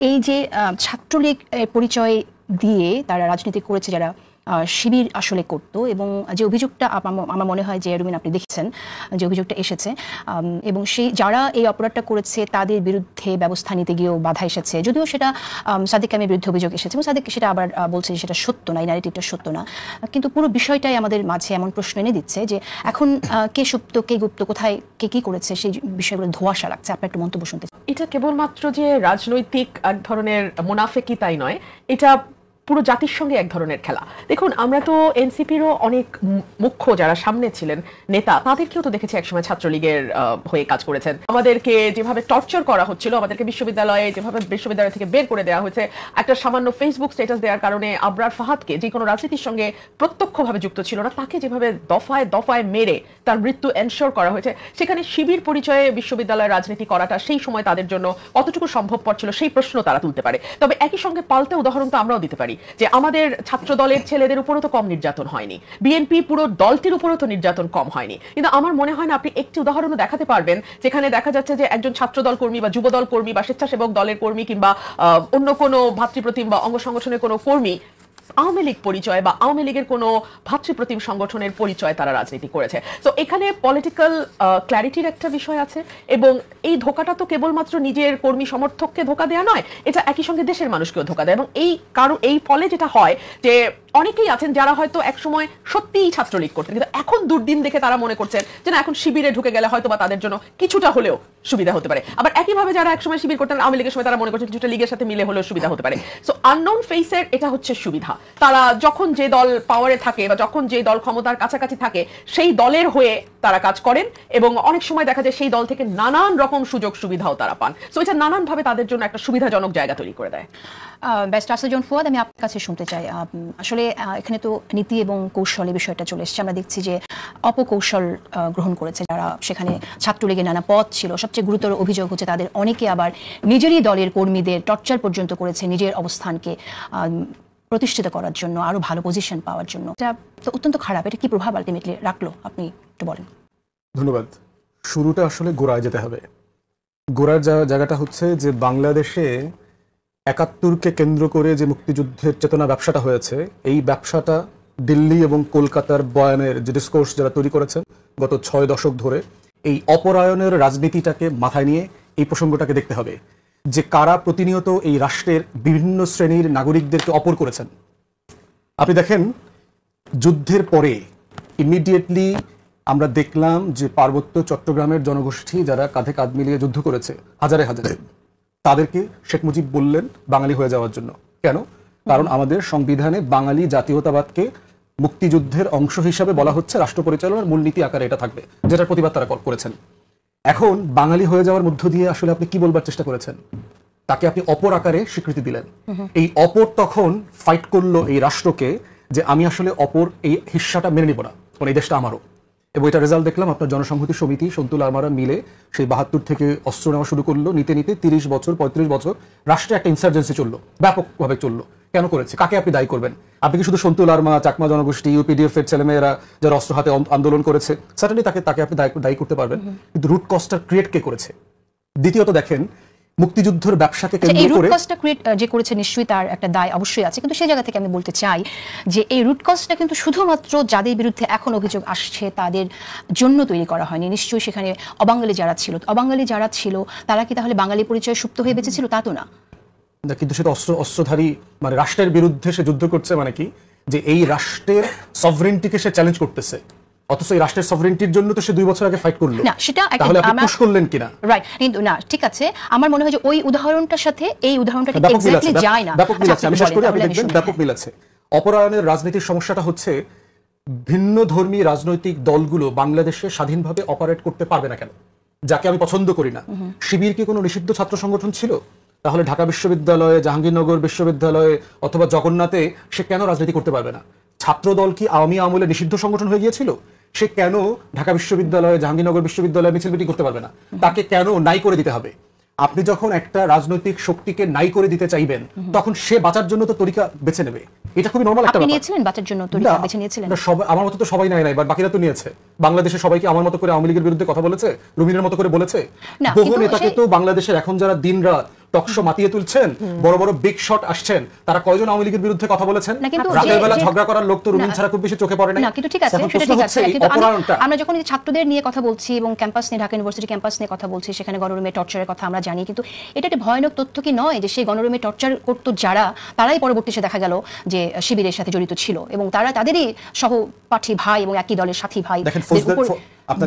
এই যে ছাত্রলীগ পরিচয় দিয়ে তারা রাজনীতি করেছে, যারা শিবির আসলে করতো, এবং যে অভিযোগটা আমার মনে হয় যে রুমিন আপনি দেখেছেন যে অভিযোগটা এসেছে, এবং সেই যারা এই অপরাধটা করেছে তাদের বিরুদ্ধে ব্যবস্থা নিতে গিয়েও বাধা এসেছে, যদিও সেটা সাদিক কামের বিরুদ্ধে অভিযোগ এসেছে এবং সাদিক সেটা আবার বলছে যে সেটা সত্য না, এই ন্যারেটিভটা সত্য না। কিন্তু পুরো বিষয়টাই আমাদের মাঝে এমন প্রশ্ন এনে দিচ্ছে যে এখন কে সুপ্ত কে গুপ্ত, কোথায় কে কি করেছে সেই বিষয়গুলো ধোঁয়াশা লাগছে। আপনার একটু মন্তব্য শুনতে চাই। এটা কেবলমাত্র যে রাজনৈতিক এক ধরনের মুনাফেকি তাই নয়, এটা পুরো জাতির সঙ্গে এক ধরনের খেলা। দেখুন, আমরা তো এনসিপিরও অনেক মুখ্য যারা সামনে ছিলেন নেতা, তাদেরকেও তো দেখেছি একসময় ছাত্রলীগের হয়ে কাজ করেছেন। আমাদেরকে যেভাবে টর্চার করা হচ্ছিল, আমাদেরকে বিশ্ববিদ্যালয়ে যেভাবে বিশ্ববিদ্যালয় থেকে বের করে দেওয়া হয়েছে, একটা সামান্য ফেসবুক স্ট্যাটাস দেওয়ার কারণে আবরার ফাহাদকে, যে কোনো রাজনীতির সঙ্গে প্রত্যক্ষভাবে যুক্ত ছিল না, তাকে যেভাবে দফায় দফায় মেরে তার মৃত্যু এনশোর করা হয়েছে, সেখানে শিবির পরিচয়ে বিশ্ববিদ্যালয়ের রাজনীতি করাটা সেই সময় তাদের জন্য কতটুকু সম্ভবপর ছিল সেই প্রশ্ন তারা তুলতে পারে। তবে একই সঙ্গে পাল্টা উদাহরণ তো আমরাও দিতে পারি যে আমাদের ছাত্র দলের ছেলেদের উপরও তো কম নির্যাতন হয়নি, বিএনপি পুরো দলটির উপরও তো নির্যাতন কম হয়নি। কিন্তু আমার মনে হয় না আপনি একটি উদাহরণও দেখাতে পারবেন যেখানে দেখা যাচ্ছে যে একজন ছাত্র দল কর্মী বা যুব দল কর্মী বা স্বেচ্ছাসেবক দলের কর্মী কিংবা অন্য কোনো ভাতৃপ্রতিম বা অঙ্গ সংগঠনের কোনো কর্মী আওয়ামী লীগ পরিচয় বা আওয়ামী লীগের কোনো ভাতৃপ্রতিম সংগঠনের পরিচয় তারা রাজনীতি করেছে। তো এখানে পলিটিক্যাল ক্ল্যারিটির একটা বিষয় আছে, এবং এই ধোকাটা তো কেবলমাত্র নিজের কর্মী সমর্থককে ধোকা দেওয়া নয়, এটা একই সঙ্গে দেশের মানুষকেও ধোকা দেয়। এবং এই ফলে যেটা হয় যে অনেকেই আছেন যারা হয়তো একসময় সত্যিই ছাত্রলীগ করতেন, কিন্তু এখন দুর্দিন দেখে তারা মনে করছেন যে না, এখন শিবিরে ঢুকে গেলে হয়তো বা তাদের জন্য কিছুটা হলেও সুবিধা হতে পারে। আবার একইভাবে যারা একসময় শিবির করতেন আওয়ামী লীগের সময়, তারা মনে করছেন কিছুটা লীগের সাথে মিলে হলেও সুবিধা হতে পারে। সো আননোন ফেসের এটা হচ্ছে সুবিধা। তারা যখন যে দল পাওয়ারে থাকে বা যখন যে দল ক্ষমতার কাছাকাছি থাকে সেই দলের হয়ে তারা কাজ করেন, এবং অনেক সময় দেখা যায় সেই দল থেকে নানান রকম সুযোগ সুবিধাও তারা পান। সো এটা নানানভাবে তাদের জন্য একটা সুবিধাজনক জায়গা তৈরি করে দেয়। বেস্ট আফসারজন ফুয়াদ, আমি আপনার কাছে শুনতে চাই। আসলে এখানে তো নীতি এবং কৌশল এই বিষয়টা চলে এসেছে। আমরা দেখছি যে অপকৌশল গ্রহণ করেছে যারা সেখানে ছাত্রলীগের নানা পদ ছিল। সবচেয়ে গুরুতর অভিযোগ হচ্ছে তাদের অনেকে আবার নিজেরই দলের কর্মীদের টর্চার পর্যন্ত করেছে নিজের অবস্থানকে প্রতিষ্ঠিত করার জন্য, আরো ভালো পজিশন পাওয়ার জন্য। এটা তো অত্যন্ত খারাপ। এটা কি প্রভাব আলটিমেটলি রাখলো আপনি একটু বলেন। ধন্যবাদ। শুরুটা আসলে গোড়ায় যেতে হবে। গোড়ার জায়গাটা হচ্ছে যে বাংলাদেশে ৭১কে কেন্দ্র করে যে মুক্তিযুদ্ধের চেতনা ব্যবসাটা হয়েছে, এই ব্যবসাটা দিল্লি এবং কলকাতার বয়ানের যে ডিসকোর্স যারা তৈরি করেছেন গত ৬ দশক ধরে, এই অপরায়ণের রাজনীতিটাকে মাথায় নিয়ে এই প্রসঙ্গটাকে দেখতে হবে যে কারা প্রতিনিয়ত এই রাষ্ট্রের বিভিন্ন শ্রেণীর নাগরিকদেরকে অপর করেছেন। আপনি দেখেন, যুদ্ধের পরে ইমিডিয়েটলি আমরা দেখলাম যে পার্বত্য চট্টগ্রামের জনগোষ্ঠী যারা কাঁধে কাঁধ মিলিয়ে যুদ্ধ করেছে হাজারে হাজারে, তাদেরকে শেখ মুজিব বললেন বাঙালি হয়ে যাওয়ার জন্য। কেন? কারণ আমাদের সংবিধানে বাঙালি জাতীয়তাবাদকে মুক্তিযুদ্ধের অংশ হিসাবে বলা হচ্ছে, রাষ্ট্র পরিচালনার মূলনীতি আকারে এটা থাকবে, যেটার প্রতিবাদ তারা করেছেন। এখন বাঙালি হয়ে যাওয়ার মধ্য দিয়ে আসলে আপনি কি বলবার চেষ্টা করেছেন? তাকে আপনি অপর আকারে স্বীকৃতি দিলেন। এই অপর তখন ফাইট করলো এই রাষ্ট্রকে যে আমি আসলে অপর এই হিস্সাটা মেনে নিব না, কারণ এই দেশটা আমারও। এবং এটা রেজাল্ট দেখলাম, আপনার জনসংহতি সমিতি সন্তুল আরমারা মিলে সেই ৭২ থেকে অস্ত্র নেওয়া শুরু করলো। নিতে নিতে ৩০ বছর ৩৫ বছর রাষ্ট্রে একটা ইনসার্জেন্সি চললো, ব্যাপকভাবে চললো। কেন করেছে? কাকে আপনি দায়ী করবেন? আপনি কি শুধু সন্তুল আরমা, চাকমা জনগোষ্ঠী, ইউপিডিএফ এর ছেলেমেয়েরা যারা অস্ত্র হাতে আন্দোলন করেছে, সার্টেনলি তাকে আপনি দায়ী করতে পারবেন, কিন্তু রুট কজটা ক্রিয়েট কে করেছে? দ্বিতীয়ত দেখেন, মুক্তিযুদ্ধের ব্যবসাকে কেন্দ্র করে এই রুট কজটা ক্রিয়েট যে করেছে নিশ্চয়ই তার একটা দায় অবশ্যই আছে, কিন্তু সেই জায়গা থেকে আমি বলতে চাই যে এই রুট কজটা কিন্তু শুধুমাত্র যাদের বিরুদ্ধে এখন অভিযোগ আসছে তাদের জন্য তৈরি করা হয়নি। নিশ্চয়ই সেখানে অবাঙালি যারা ছিল তারা কি তাহলে বাঙালি পরিচয়ে সুপ্ত হয়ে বেঁচেছিল? তা তো না। কিন্তু সেটা অস্ত্রধারী মানে রাষ্ট্রের বিরুদ্ধে সে যুদ্ধ করছে, মানে কি যে এই রাষ্ট্রের সভরেন্টিকে সে চ্যালেঞ্জ করতেছে, অথচ এই রাষ্ট্রের সভরেন্টির জন্য তো সে ২ বছর আগে ফাইট করলো। না, সেটা তাহলে আপনি পুশ করলেন কিনা? রাইট, কিন্তু না, ঠিক আছে, আমার মনে হয় যে ওই উদাহরণটার সাথে এই উদাহরণটা ঠিক এক্স্যাক্টলি যায় না। ব্যাপক মিল আছে, আমি শেষ করি, আপনি দেখবেন ব্যাপক মিল আছে। অপরায়ণের রাজনীতির সমস্যাটা হচ্ছে ভিন্ন ধর্মী রাজনৈতিক দলগুলো বাংলাদেশে স্বাধীনভাবে অপারেট করতে পারবে না কেন? যাকে আমি পছন্দ করি না। শিবির কি কোনো নিষিদ্ধ ছাত্র সংগঠন ছিল? তাহলে ঢাকা বিশ্ববিদ্যালয়ে, জাহাঙ্গীরনগর বিশ্ববিদ্যালয়ে অথবা জগন্নাথে সে কেন রাজনীতি করতে পারবে না? ছাত্র দল কি আওয়ামী আমলে নিষিদ্ধ সংগঠন হয়ে গিয়েছিল? সে কেন ঢাকা বিশ্ববিদ্যালয়ে, জাহাঙ্গীরনগর বিশ্ববিদ্যালয়ে মিছিল মিটিং করতে পারবে না? তাকে কেন নাই করে দিতে হবে? আপনি যখন একটা রাজনৈতিক শক্তিকে নাই করে দিতে চাইবেন, তখন সে বাঁচার জন্য তো তরিকা বেছে নেবে। এটা খুবই নরমাল একটা ব্যাপার। আপনি নিয়েছিলেন বাঁচার জন্য তরিকা বেছে নিয়েছিলেন? আমার মতো তো সবাই নাই, বাট বাকিরা তো নিয়েছে। বাংলাদেশে সবাইকে আমার মতো করে আওয়ামী লীগের বিরুদ্ধে কথা বলেছে, রুমিনের মতো করে বলেছে? বহু নেতাকে তো বাংলাদেশের এখন যারা দিনরাত টকশো মাতিয়ে তুলছেন, বড় বড় বিগ শট আসছেন, তারা কয়জন আওয়ামী লীগের বিরুদ্ধে কথা বলেছেন? রাতের বেলা ঝগড়া করার লোক তো রুমিন ছাড়া খুব বেশি চোখে পড়ে না। কিন্তু ঠিক আছে, সেটা ঠিক আছে, কিন্তু আমরা যখন ছাত্রদের নিয়ে কথা বলছি এবং ক্যাম্পাস নিয়ে, ঢাকা ইউনিভার্সিটি ক্যাম্পাস নিয়ে কথা বলছি, সেখানে গণরুমে টর্চারের কথা আমরা জানি, কিন্তু এটা একটা ভয়ানক তথ্য কি নয় যে সেই গণরুমে টর্চার করতো যারা, তারাই পরবর্তীতে দেখা গেল যে শিবিরের সাথে জড়িত ছিল এবং তাদেরই সহপাঠী ভাই এবং একই দলের সাথী ভাই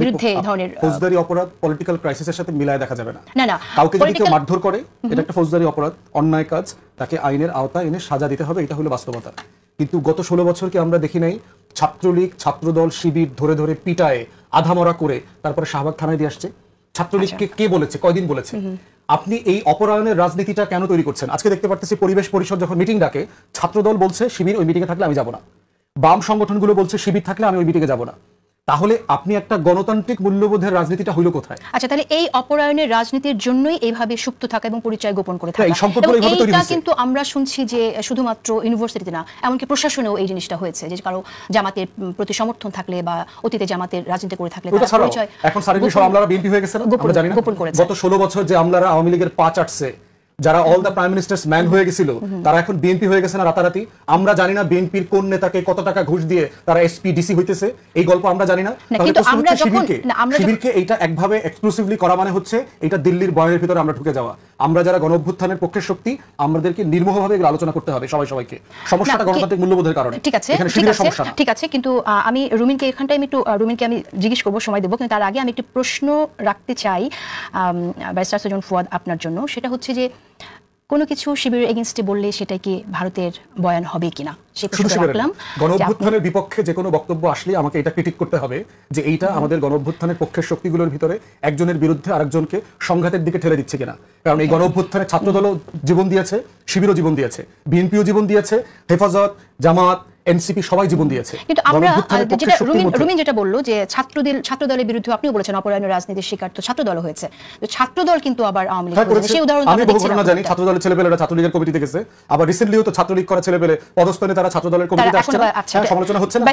বিরুদ্ধে ধরনের ফৌজদারি অপরাধ পলিটিক্যাল ক্রাইসিসের সাথে মিলায় দেখা যাবে না। না, কাউকে যদি কেউ মারধর করে এটা একটা ফৌজদারি অপরাধ, অন্যায় কাজ, তাকে আইনের আওতায় এনে সাজা দিতে হবে, এটা হলো বাস্তবতা। কিন্তু গত 16 বছরকে আমরা দেখি নাই ছাত্রলীগ, ছাত্রদল, শিবির ধরে ধরে পিটায়ে আধামরা করে তারপরে শাহবাগ থানায় দিয়ে আসছে? ছাত্রলীগকে কে বলেছে, কয়দিন বলেছে? আপনি এই অপরায়ণের রাজনীতিটা কেন তৈরি করছেন? আজকে দেখতে পারতেছি পরিবেশ পরিষদ যখন মিটিং ডাকে, ছাত্রদল বলছে শিবির ওই মিটিংয়ে থাকলে আমি যাব না, বাম সংগঠনগুলো বলছে শিবির থাকলে আমি ওই মিটিংয়ে যাব না। তাহলে আপনি একটা গণতান্ত্রিক মূল্যবোধের রাজনীতিটা হইল কোথায়? আচ্ছা, তাহলে এই অপরায়ণের রাজনীতির জন্যই এইভাবে সুপ্ত থাকা এবং পরিচয় গোপন করে থাকা, এইটা কিন্তু আমরা শুনছি যে শুধুমাত্র ইউনিভার্সিটিতে না, এমনকি প্রশাসনেও এই জিনিসটা হয়েছে যে কারো জামাতের প্রতি সমর্থন থাকলে বা অতীতে জামাতের রাজনীতি করে থাকলে পরিচয় এখন সার্বিক সব আমলারা বিএনপি হয়ে গেছে না, আমরা জানি না। গত 16 বছর যে আমলারা আওয়ামী লীগের পা চাটছে, যারা all the prime ministers man হয়ে গেছিল, তারা এখন বিএনপি হয়ে গেছে না রাতারাতি। আমরা জানি না বিএনপির কোন নেতাকে কত টাকা ঘুষ দিয়ে তারা এসপি ডিসি হইতেছে, এই গল্প আমরা জানি না। শিবিরকে এইটা একভাবে এক্সক্লুসিভলি করা মানে হচ্ছে এটা দিল্লির বয়ানের ভিতরে আমরা ঢুকে যাওয়া। আমরা যারা গণ অভ্যুত্থানের পক্ষের শক্তি, আমাদেরকে নির্মোহভাবে আলোচনা করতে হবে সবাইকে। সমস্যাটা গণতান্ত্রিক মূল্যবোধের কারণে। ঠিক আছে, ঠিক আছে, কিন্তু আমি রুমিনকে এখানটায় রুমিনকে আমি জিজ্ঞেস করবো, সময় দেবো, কিন্তু তার আগে আমি একটি প্রশ্ন রাখতে চাই ব্যারিস্টার সুজন ফুয়াদ আপনার জন্য। সেটা হচ্ছে যে কোনো কিছু শিবিরের এগেইনস্টে বললে সেটা কি ভারতের বয়ান হবে কিনা? গণ অভ্যুত্থানের বিপক্ষে যে কোনো বক্তব্য আসলে আমাকে এটা ক্রিটিক করতে হবে যে এইটা আমাদের গণ অভ্যুত্থানের পক্ষের শক্তিগুলোর ভিতরে একজনের বিরুদ্ধে আরেকজনকে সংঘাতের দিকে ঠেলে দিচ্ছে কিনা। কারণ এই গণ অভ্যুত্থানে ছাত্রদলও জীবন দিয়েছে, শিবিরও জীবন দিয়েছে, বিএনপিও জীবন দিয়েছে, হেফাজত, জামাত, এনসিপি সবাই জীবন দিয়েছে। কিন্তু আমরা যেটা রুমিন যেটা বললো যে ছাত্রদলের বিরুদ্ধে, আপনিও বলেছেন অপরায়ণের রাজনীতির শিকার তো ছাত্রদল হয়েছে, তো ছাত্রদল কিন্তু আবার আওয়ামী লীগ করেছে, সেই উদাহরণ আমি বহু ঘটনা জানি। ছাত্রদলের ছেলেপেলেরা ছাত্রলীগের কমিটিতে গেছে, আবার রিসেন্টলিও তো ছাত্রলীগ করা ছেলেপেলে পদস্থলে তারা ছাত্রদলের কমিটিতে আসছে, সমালোচনা হচ্ছে না।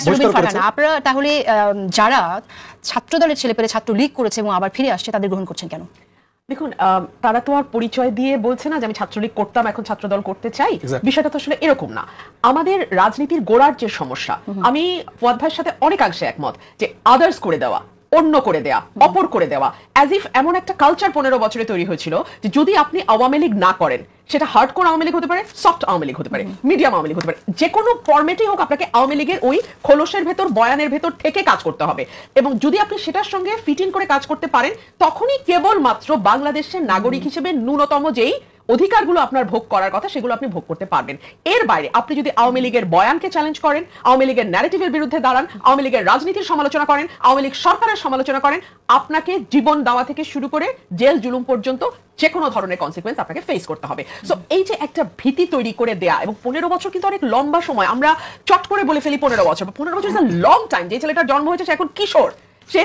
আপনারা তাহলে যারা ছাত্রদলের ছেলেপেলে ছাত্রলীগ করেছে এবং আবার ফিরে আসছে, তাদের গ্রহণ করছেন কেন? দেখুন, তারা তো আর পরিচয় দিয়ে বলছে না যে আমি ছাত্রলীগ করতাম এখন ছাত্রদল করতে চাই। বিষয়টা তো আসলে এরকম না। আমাদের রাজনীতির গোড়ার যে সমস্যা, আমি ফুয়াদ ভাইয়ের সাথে অনেকাংশে একমত যে আদার্স করে দেওয়া, অন্য করে দেওয়া, অপর করে দেওয়া, অ্যাজ ইফ এমন একটা কালচার 15 বছরে তৈরি হয়েছিল যে যদি আপনি আওয়ামী লীগ না করেন, সেটা হার্ডকোর আওয়ামী লীগ হতে পারে, সফট আওয়ামী লীগ হতে পারে, মিডিয়াম আওয়ামী লীগ হতে পারে, যে কোনো ফরম্যাটেই হোক আপনাকে আওয়ামী লীগের ওই খোলসের ভেতর, বয়ানের ভেতর থেকে কাজ করতে হবে। এবং যদি আপনি সেটার সঙ্গে ফিট ইন করে কাজ করতে পারেন, তখনই কেবলমাত্র বাংলাদেশের নাগরিক হিসেবে ন্যূনতম যেই অধিকারগুলো আপনার ভোগ করার কথা সেগুলো আপনি ভোগ করতে পারবেন। এর বাইরে আপনি যদি আওয়ামী লীগের বয়ানকে চ্যালেঞ্জ করেন, আওয়ামী লীগের ন্যারেটিভের বিরুদ্ধে দাঁড়ান, আওয়ামী লীগের রাজনীতির সমালোচনা করেন, আওয়ামী লীগ সরকারের সমালোচনা করেন, আপনাকে জীবন দেওয়া থেকে শুরু করে জেল জুলুম পর্যন্ত যে কোনো ধরনের কনসিকুয়েন্স আপনাকে ফেস করতে হবে। সো এই যে একটা ভীতি তৈরি করে দেয়া, এবং 15 বছর কিন্তু অনেক লম্বা সময়। আমরা চট করে বলে ফেলি 15 বছর, 15 বছর ইজ আ লং টাইম। যে ছেলেটার জন্ম হয়েছে সে এখন কিশোর, সে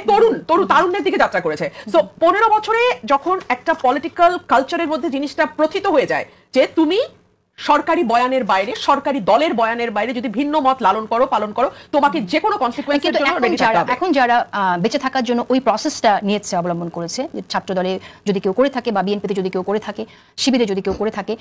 তারুণ্যের দিকে যাত্রা করেছে। সো 15 বছরে যখন একটা পলিটিক্যাল কালচারের মধ্যে জিনিসটা প্রথিত হয়ে যায় যে তুমি সরকারি বয়ানের বাইরে, সরকারি দলের বয়ানের বাইরে যদি ভিন্ন মত লালন করো, পালন করো, তোমাকে যে কোনো কনসিকুয়েন্সের জন্য রেডি থাকতে হবে। এখন যারা বেঁচে থাকার জন্য ওই প্রসেসটা নিয়েছে, অবলম্বন করেছে, ছাত্র দলে যদি কেউ করে থাকে বা বিএনপিতে যদি কেউ করে থাকে, শিবিরে যদি কেউ করে থাকে,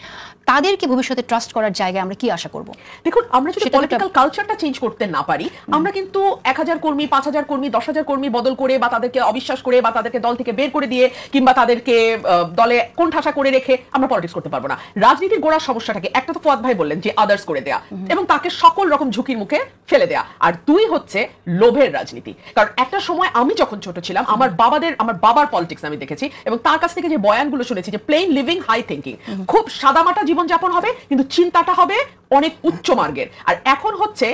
তাদেরকে ভবিষ্যতে ট্রাস্ট করার জায়গায় আমরা কি আশা করব? দেখুন, আমরা যদি পলিটিক্যাল কালচারটা চেঞ্জ করতে না পারি, আমরা কিন্তু 1000 কর্মী, 5000 কর্মী, 10,000 কর্মী বদল করে বা তাদেরকে অবিশ্বাস করে বা তাদেরকে দল থেকে বের করে দিয়ে কিংবা তাদেরকে দলে কোণঠাসা করে রেখে আমরা পলিটিক্স করতে পারবো না। রাজনীতির গোড়ার সমস্যাটাকে, একটা তো ফুয়াদ ভাই বললেন যে আদার্স করে দেয়া এবং তাকে সকল রকম ঝুঁকির মুখে ফেলে দেয়া, আর দুই হচ্ছে লোভের রাজনীতি। কারণ একটা সময় আমি যখন ছোট ছিলাম, আমার বাবার পলিটিক্স আমি দেখেছি এবং তার কাছ থেকে যে বয়ানগুলো শুনেছি যে প্লেন লিভিং হাই থিঙ্কিং, খুব সাদামাটা জীবনযাপন হবে কিন্তু চিন্তাটা হবে অনেক উচ্চ মার্গের। আর এখন হচ্ছে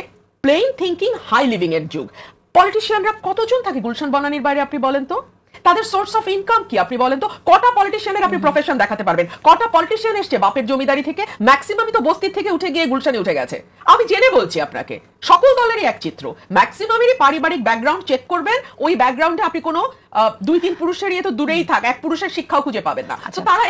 প্লেন থিঙ্কিং হাই লিভিং এর যুগ। পলিটিশিয়ানরা কতজন থাকে গুলশান বনানীর বাইরে আপনি বলেন তো? তাদের সোর্স অফ ইনকাম কি আপনি বলেন তো? কটা পলিটিশিয়ানের আপনি প্রফেশন দেখাতে পারবেন? কটা পলিটিশিয়ান এসছে বাপের জমিদারি থেকে? ম্যাক্সিমামই তো বস্তি থেকে উঠে গিয়ে গুলশানে উঠে গেছে। আমি জেনে বলছি আপনাকে, সকল দলেরই এক চিত্র। ম্যাক্সিমামেরই পারিবারিক ব্যাকগ্রাউন্ড চেক করবেন, ওই ব্যাকগ্রাউন্ডে আপনি কোনো 2-3 পুরুষের ইয়ে তো দূরেই থাক, এক পুরুষের শিক্ষাও খুঁজে পাবেন না। তো তারা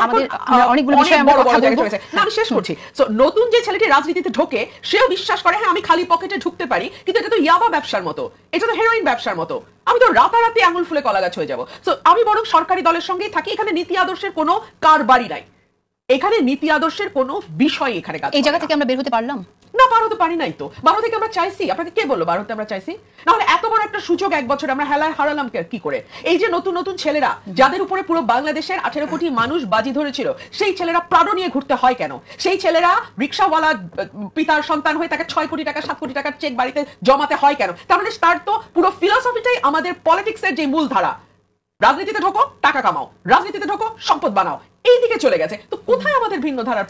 অনেকগুলো বিষয় বড় বড় জায়গায় চলে গেছে। না, আমি শেষ করছি। সো নতুন যে ছেলেটি রাজনীতিতে ঢোকে, সেও বিশ্বাস করে হ্যাঁ আমি খালি পকেটে ঢুকতে পারি, কিন্তু এটা তো ইয়াবা ব্যবসার মতো, এটা তো হেরোইন ব্যবসার মতো, আমি তো রাতারাতি আঙুল ফুলে কলা গাছ হয়ে যাবো। সো আমি বরং সরকারি দলের সঙ্গেই থাকি, এখানে নীতি আদর্শের কোনো কারবারই নাই। এখানে নীতি আদর্শের কোনো বিষয় এখানে কাজ এই করে জায়গা না। থেকে আমরা বের হতে পারলাম না, বার হতে পারি নাই তো। বার থেকে আমরা চাইছি, আপনাকে কে বললো বার হতে আমরা চাইছি? না হলে এত বড় একটা সুযোগ এক বছর আমরা হেলায় হারালাম কি করে? এই যে নতুন নতুন ছেলেরা যাদের উপরে পুরো বাংলাদেশের 18 কোটি মানুষ বাজি ধরেছিল, সেই ছেলেরা প্রাণ নিয়ে ঘুরতে হয় কেন? সেই ছেলেরা রিকশাওয়ালা পিতার সন্তান হয়ে তাকে 6 কোটি টাকা 7 কোটি টাকার চেক বাড়িতে জমাতে হয় কেন? তার মানে তার তো পুরো ফিলসফিটাই আমাদের পলিটিক্সের যে মূল ধারা, রাজনীতিতে ঢোকো টাকা কামাও, রাজনীতিতে ঢোকো সম্পদ বানাও, এই দিকে চলে গেছে। তো কোথায় আমাদের ভিন্ন ধারার